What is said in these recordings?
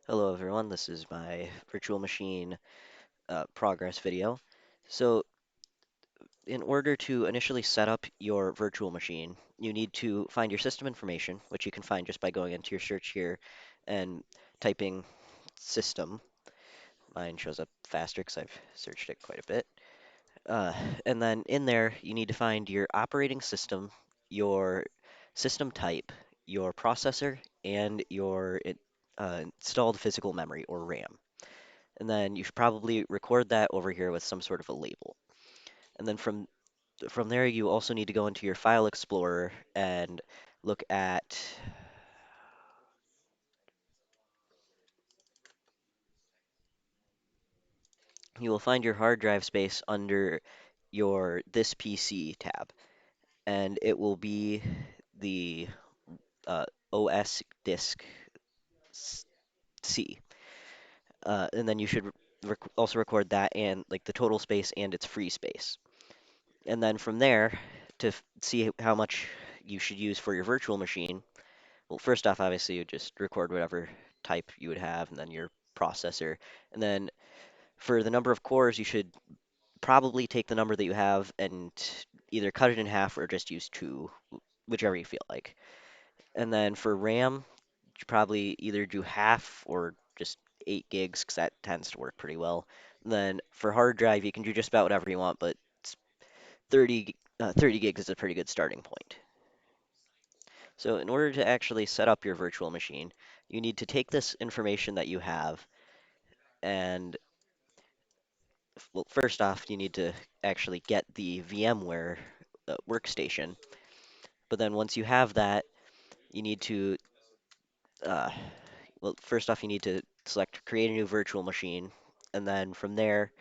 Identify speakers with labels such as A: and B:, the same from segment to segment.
A: Hello everyone, this is my virtual machine progress video. So in order to initially set up your virtual machine, you need to find your system information, which you can find just by going into your search here and typing system. Mine shows up faster because I've searched it quite a bit. Uh, and then in there, you need to find your operating system, your system type, your processor, and your installed physical memory or RAM. And then you should probably record that over here with some sort of a label. And then from there, you also need to go into your File Explorer and look at. You will find your hard drive space under your This PC tab, and it will be the uh, OS disk C. And then you should also record that and like the total space and its free space. And then from there, to see how much you should use for your virtual machine, well, first off, obviously, you just record whatever type you would have, and then your processor. And then for the number of cores, you should probably take the number that you have and either cut it in half or just use two, whichever you feel like. And then for RAM, you should probably either do half or just 8 gigs, because that tends to work pretty well. And then for hard drive, you can do just about whatever you want, but 30 gigs is a pretty good starting point. So in order to actually set up your virtual machine, you need to take this information that you have and, well, first off, you need to actually get the VMware workstation. But then once you have that, you need to, uh, well, first off, you need to select create a new virtual machine. And then from there,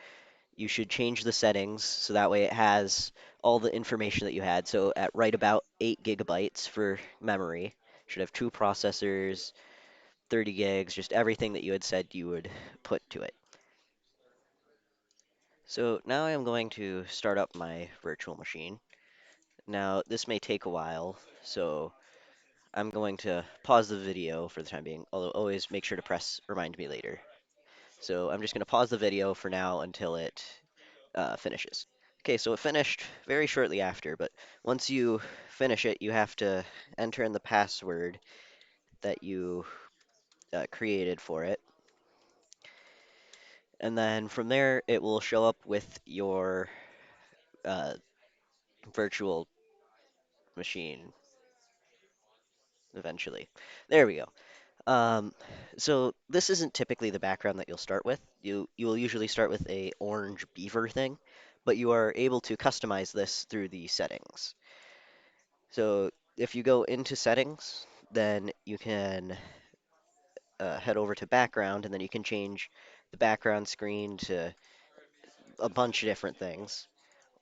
A: you should change the settings so that way it has all the information that you had. So at right about 8 gigabytes for memory, should have two processors, 30 gigs, just everything that you had said you would put to it. So now I'm going to start up my virtual machine. Now, this may take a while, so I'm going to pause the video for the time being, although always make sure to press remind me later. So I'm just going to pause the video for now until it finishes. Okay, so it finished very shortly after, but once you finish it, you have to enter in the password that you created for it. And then from there, it will show up with your uh, virtual machine eventually. There we go. Um, so this isn't typically the background that you'll start with. You will usually start with a orange beaver thing, but you are able to customize this through the settings. So if you go into settings, then you can head over to background, and then you can change the background screen to a bunch of different things.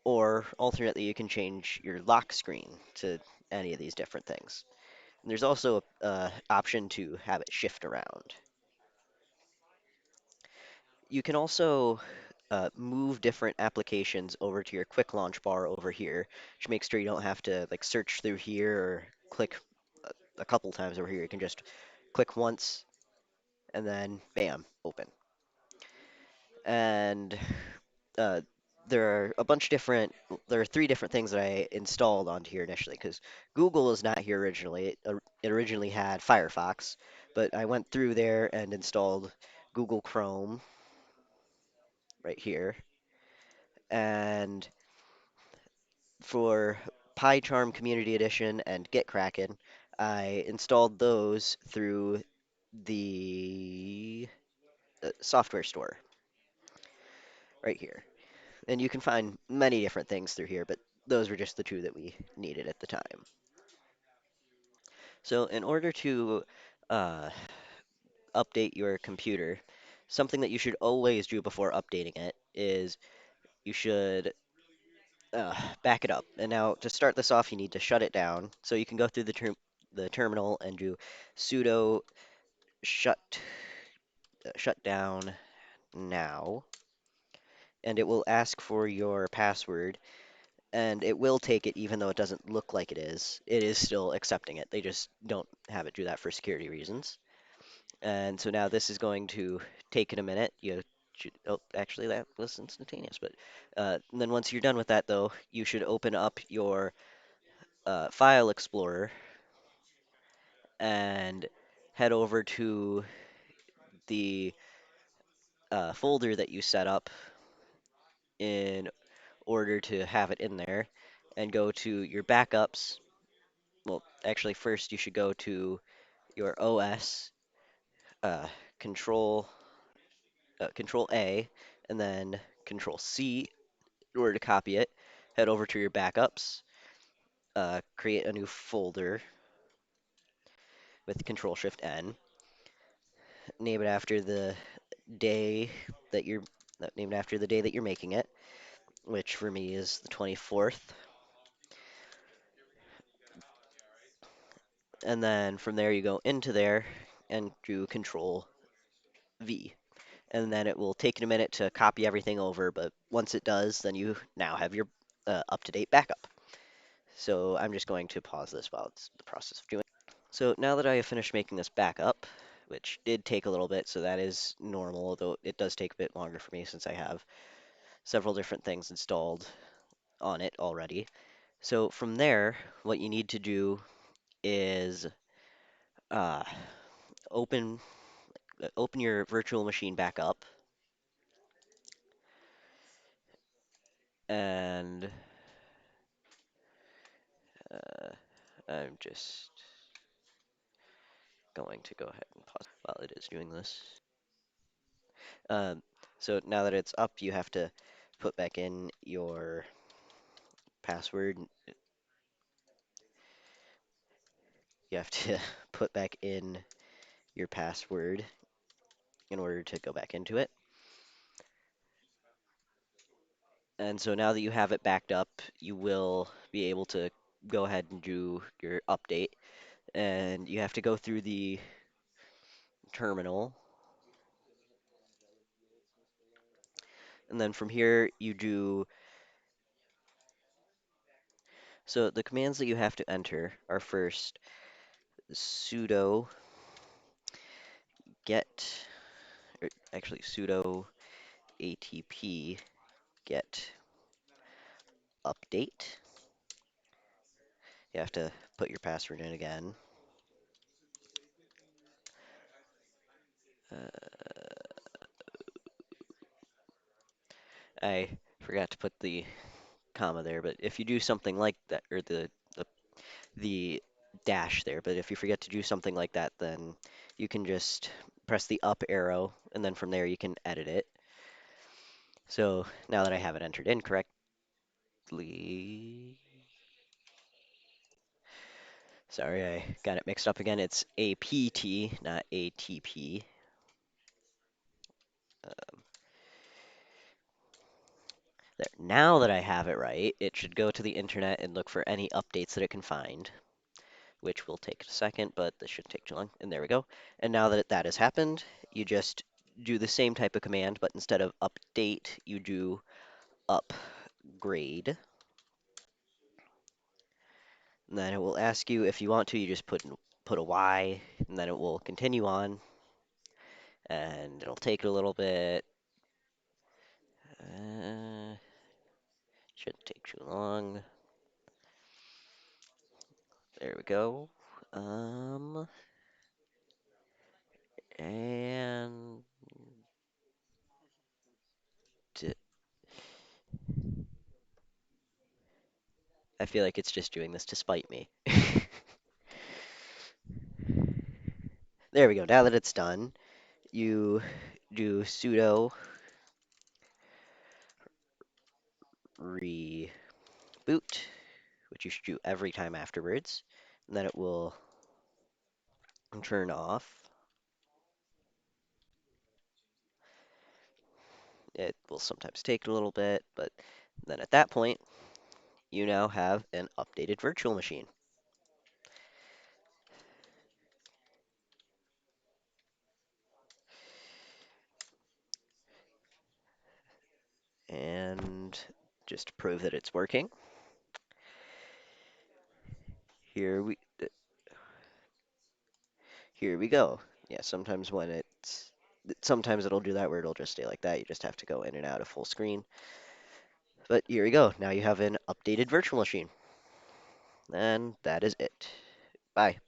A: Or alternately, you can change your lock screen to any of these different things. And there's also a option to have it shift around. You can also move different applications over to your quick launch bar over here, which makes sure you don't have to like search through here or click a couple times over here. You can just click once and then bam, open. And uh, there are a bunch of different, there are three different things that I installed onto here initially because Google is not here originally. It originally had Firefox, but I went through there and installed Google Chrome right here. And for PyCharm Community Edition and GitKraken, I installed those through the software store right here. And you can find many different things through here, but those were just the two that we needed at the time. So in order to uh, update your computer, something that you should always do before updating it is you should back it up. And now to start this off, you need to shut it down. So you can go through the terminal and do sudo shut shut down now, and it will ask for your password, and it will take it even though it doesn't look like it is. It is still accepting it. They just don't have it do that for security reasons. And so now this is going to take it a minute. You should, oh, actually that was instantaneous, but and then once you're done with that though, you should open up your File Explorer and head over to the folder that you set up in order to have it in there and go to your backups. Well, actually, first you should go to your OS, uh, Control Control A, and then Control C in order to copy it. Head over to your backups, create a new folder with Control Shift N, name it after the day that you're named after the day that you're making it, which for me is the 24th. And then from there you go into there and do Control V. And then it will take it a minute to copy everything over, but once it does, then you now have your up-to-date backup. So I'm just going to pause this while it's the process of doing. So now that I have finished making this backup, which did take a little bit, so that is normal, although it does take a bit longer for me since I have several different things installed on it already. So from there, what you need to do is uh, open open your virtual machine back up, and uh, I'm just going to go ahead and pause while it is doing this. Um, so now that it's up, you have to put back in your password. You have to put back in your password in order to go back into it. And so now that you have it backed up, you will be able to go ahead and do your update. And you have to go through the terminal. And then from here, you do. So the commands that you have to enter are first sudo get, or actually sudo atp get update. You have to put your password in again. I forgot to put the comma there, but if you do something like that, or the, the dash there, but if you forget to do something like that, then you can just press the up arrow, and then from there you can edit it. So now that I have it entered in correctly, sorry, I got it mixed up again. It's APT, not ATP. Um, there. Now that I have it right, it should go to the internet and look for any updates that it can find, which will take a second, but this shouldn't take too long. And there we go. And now that that has happened, you just do the same type of command, but instead of update, you do upgrade. And then it will ask you if you want to, you just put a Y, and then it will continue on, and it'll take a little bit. Uh, shouldn't take too long. There we go. Um, and I feel like it's just doing this to spite me. There we go. Now that it's done, you do sudo reboot, which you should do every time afterwards. And then it will turn off. It will sometimes take a little bit, but then at that point, you now have an updated virtual machine. And just to prove that it's working, here we here we go. Yeah, sometimes it'll do that where it'll just stay like that. You just have to go in and out of full screen. But here we go. Now you have an updated virtual machine. And that is it. Bye.